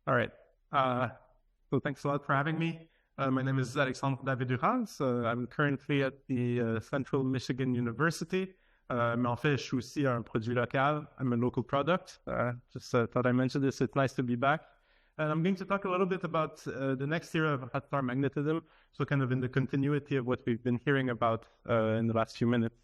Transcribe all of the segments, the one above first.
All right. So thanks a lot for having me. My name is Alexandre David-Uraz. I'm currently at the Central Michigan University. Mais en fait, je suis aussi un produit local. I'm a local product. Just thought I mentioned this. It's nice to be back. And I'm going to talk a little bit about the next era of hot star magnetism. So kind of in the continuity of what we've been hearing about in the last few minutes.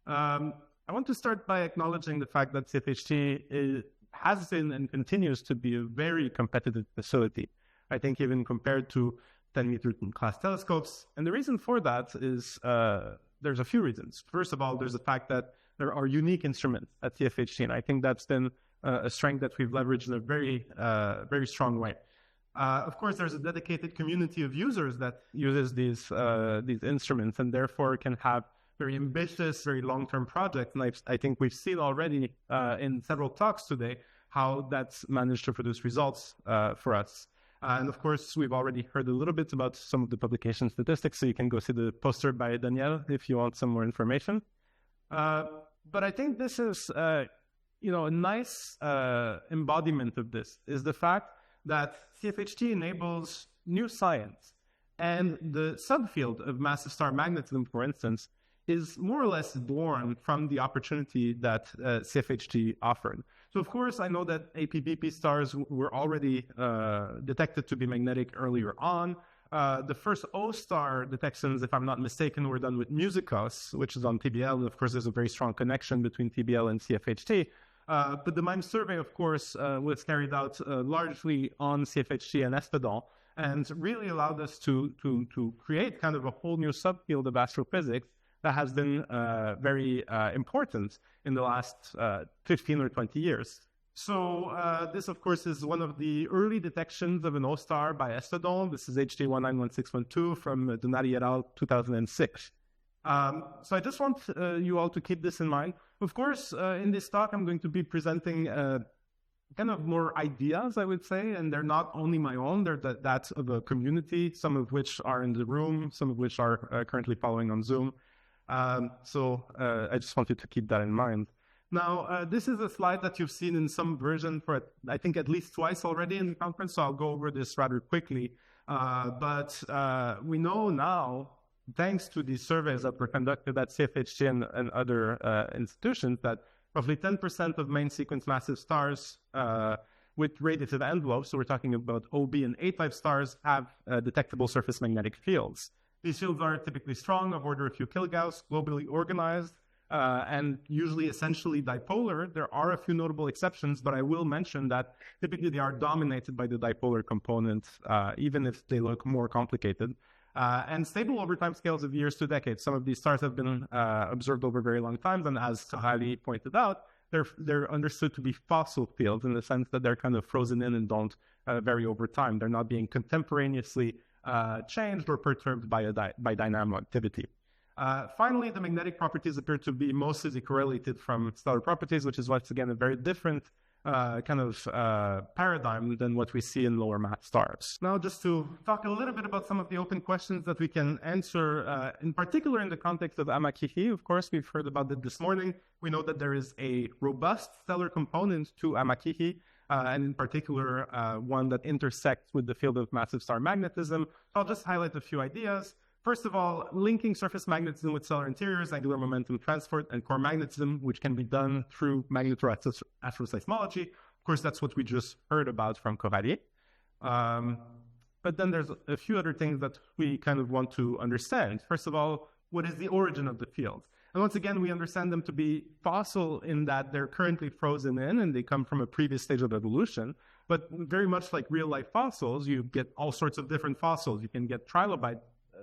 I want to start by acknowledging the fact that CFHT has been and continues to be a very competitive facility. I think even compared to 10-meter class telescopes. And the reason for that is there's a few reasons. First of all, there's the fact that there are unique instruments at CFHT, and I think that's been a strength that we've leveraged in a very strong way. Of course, there's a dedicated community of users that uses these instruments and therefore can have very ambitious, very long-term projects. And I think we've seen already in several talks today how that's managed to produce results for us. And of course, we've already heard a little bit about some of the publication statistics, so you can go see the poster by Danielle if you want some more information. But I think this is, a nice embodiment of this is the fact that CFHT enables new science. And the subfield of massive star magnetism, for instance, is more or less born from the opportunity that CFHT offered. So, of course, I know that AP-BP stars were already detected to be magnetic earlier on. The first O-star detections, if I'm not mistaken, were done with Musicos, which is on TBL. Of course, there's a very strong connection between TBL and CFHT. But the MIME survey, of course, was carried out largely on CFHT and Espadon, and really allowed us to create kind of a whole new subfield of astrophysics that has been very important in the last 15 or 20 years. So this, of course, is one of the early detections of an O-star by Espadon. This is HD 191612 from Donati et al. 2006. So I just want you all to keep this in mind. Of course, in this talk, I'm going to be presenting kind of more ideas, I would say, and they're not only my own, they're that of a community, some of which are in the room, some of which are currently following on Zoom. So I just wanted to keep that in mind. Now, this is a slide that you've seen in some version for, I think, at least twice already in the conference, so I'll go over this rather quickly. But we know now, thanks to these surveys that were conducted at CFHT and other institutions, that roughly 10% of main sequence massive stars with radiative envelopes, so we're talking about OB and A-type stars, have detectable surface magnetic fields. These fields are typically strong, of order a few kilogauss, globally organized, and usually essentially dipolar. There are a few notable exceptions, but I will mention that typically they are dominated by the dipolar component, even if they look more complicated. And stable over time scales of years to decades. Some of these stars have been observed over very long times, and as Tahali pointed out, they're understood to be fossil fields in the sense that they're kind of frozen in and don't vary over time. They're not being contemporaneously changed or perturbed by dynamo activity. Finally, the magnetic properties appear to be mostly decorrelated from stellar properties, which is once again a very different kind of paradigm than what we see in lower mass stars. Now, just to talk a little bit about some of the open questions that we can answer, in particular in the context of Amakihi. Of course, we've heard about it this morning. We know that there is a robust stellar component to Amakihi, and in particular, one that intersects with the field of massive star magnetism. I'll just highlight a few ideas. First of all, linking surface magnetism with stellar interiors, angular momentum transport, and core magnetism, which can be done through magnetoreactive astroseismology. Of course, that's what we just heard about from Corralier. But then there's a few other things that we kind of want to understand. First of all, what is the origin of the field? And once again, we understand them to be fossil in that they're currently frozen in and they come from a previous stage of evolution. But very much like real-life fossils, you get all sorts of different fossils. You can get trilobite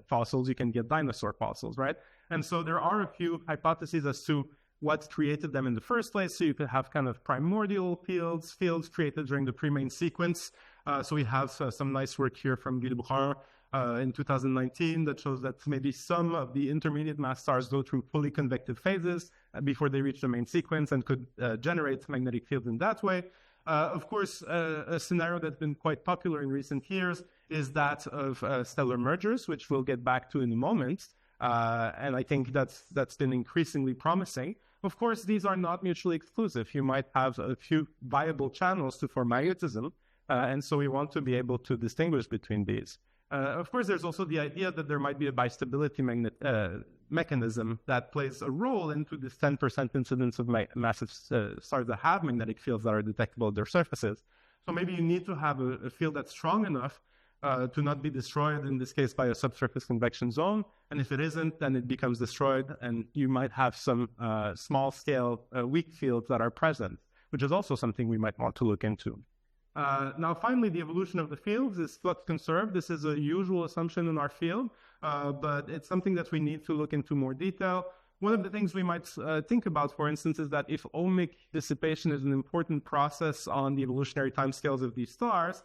fossils, you can get dinosaur fossils, right? And so there are a few hypotheses as to what created them in the first place. So you could have kind of primordial fields created during the pre-main sequence. So we have some nice work here from David-Uraz in 2019 that shows that maybe some of the intermediate mass stars go through fully convective phases before they reach the main sequence and could generate magnetic fields in that way. Of course, a scenario that's been quite popular in recent years is that of stellar mergers, which we'll get back to in a moment. And I think that's been increasingly promising. Of course, these are not mutually exclusive. You might have a few viable channels to form magnetism, And so we want to be able to distinguish between these. Of course, there's also the idea that there might be a bistability mechanism that plays a role into this 10% incidence of massive stars that have magnetic fields that are detectable at their surfaces. So maybe you need to have a field that's strong enough to not be destroyed, in this case, by a subsurface convection zone. And if it isn't, then it becomes destroyed, and you might have some small-scale weak fields that are present, which is also something we might want to look into. Now, finally, the evolution of the fields is flux conserved. This is a usual assumption in our field, but it's something that we need to look into more detail. One of the things we might think about, for instance, is that if ohmic dissipation is an important process on the evolutionary timescales of these stars,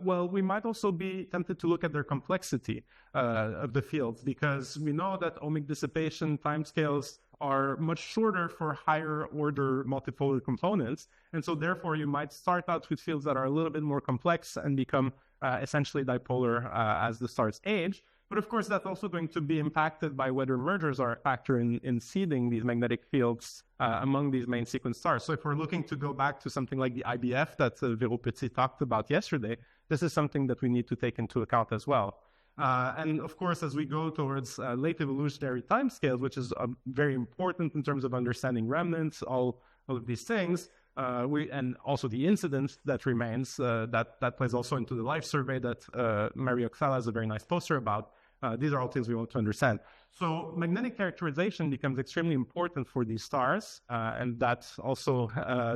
well, we might also be tempted to look at their complexity of the fields, because we know that ohmic dissipation timescales are much shorter for higher order multipolar components. And so therefore you might start out with fields that are a little bit more complex and become essentially dipolar as the stars age. But of course, that's also going to be impacted by whether mergers are a factor in seeding these magnetic fields among these main sequence stars. So if we're looking to go back to something like the IBF that Véro Petit talked about yesterday, this is something that we need to take into account as well. And of course, as we go towards late evolutionary timescales, which is very important in terms of understanding remnants, all of these things, and also the incidence that remains, that plays also into the life survey that Wenaokeao has a very nice poster about. These are all things we want to understand. So magnetic characterization becomes extremely important for these stars, and that also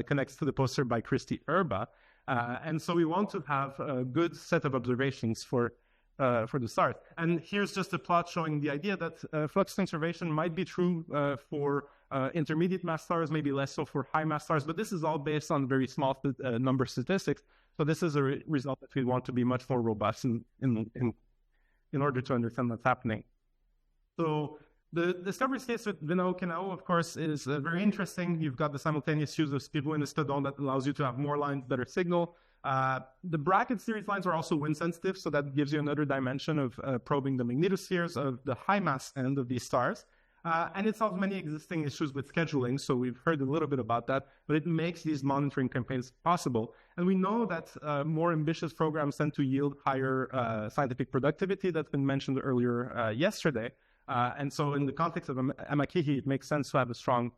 connects to the poster by Christy Erba. And so we want to have a good set of observations for the stars. And here's just a plot showing the idea that flux conservation might be true for intermediate mass stars, maybe less so for high mass stars, but this is all based on very small number statistics. So this is a result that we want to be much more robust in order to understand what's happening. So the discovery case with Wenaokeao, of course, is very interesting. You've got the simultaneous use of Spirou and Estodon that allows you to have more lines, better signal. The bracket series lines are also wind sensitive, so that gives you another dimension of probing the magnetospheres of the high mass end of these stars. And it solves many existing issues with scheduling, so we've heard a little bit about that, but it makes these monitoring campaigns possible. And we know that more ambitious programs tend to yield higher scientific productivity. That's been mentioned earlier yesterday. And so in the context of Amakihi, it makes sense to have a strong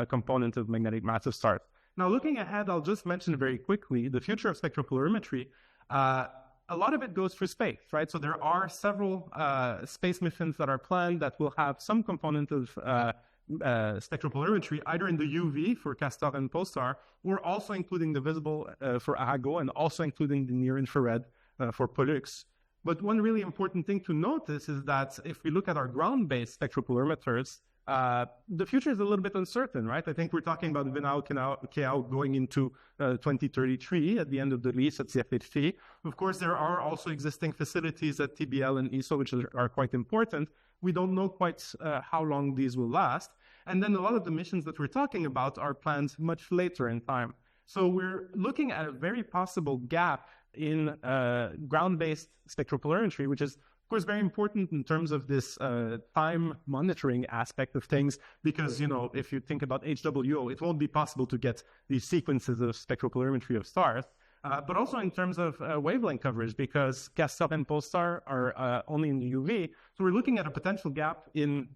component of magnetic massive stars. Now, looking ahead, I'll just mention very quickly the future of spectropolarimetry. A lot of it goes through space, right? So there are several space missions that are planned that will have some component of spectropolarimetry, either in the UV for Castor and Pulsar, or also including the visible for Arago, and also including the near-infrared for Pollux. But one really important thing to notice is that if we look at our ground-based spectropolarimeters, the future is a little bit uncertain, right? I think we're talking about Wenaokeao going into 2033 at the end of the lease at CFHT. Of course, there are also existing facilities at TBL and ESO, which are quite important. We don't know quite how long these will last. And then a lot of the missions that we're talking about are planned much later in time. So we're looking at a very possible gap in ground-based spectropolarimetry, which is of course, very important in terms of this time monitoring aspect of things, because, you know, if you think about HWO, it won't be possible to get these sequences of spectropolarimetry of stars, but also in terms of wavelength coverage, because Castor and Pulsar are only in the UV. So we're looking at a potential gap in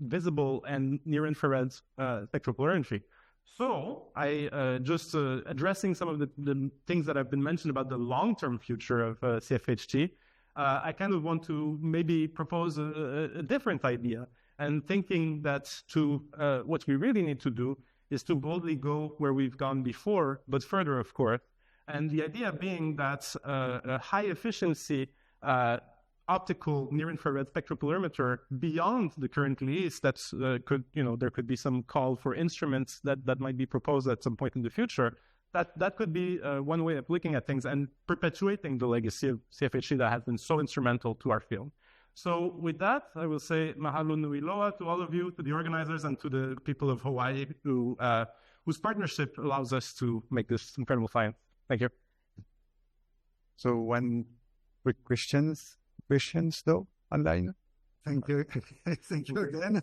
visible and near-infrared spectropolarimetry. So I just addressing some of the things that have been mentioned about the long-term future of CFHT, I kind of want to maybe propose a different idea, and thinking that what we really need to do is to boldly go where we've gone before, but further, of course. And the idea being that a high efficiency optical near-infrared spectropolarimeter beyond the current lease that there could be some call for instruments that might be proposed at some point in the future. That could be one way of looking at things and perpetuating the legacy of CFHT that has been so instrumental to our field. So with that, I will say mahalo nui loa to all of you, to the organizers, and to the people of Hawaii whose partnership allows us to make this incredible science. Thank you. So one quick questions though online. Thank you. Thank you again.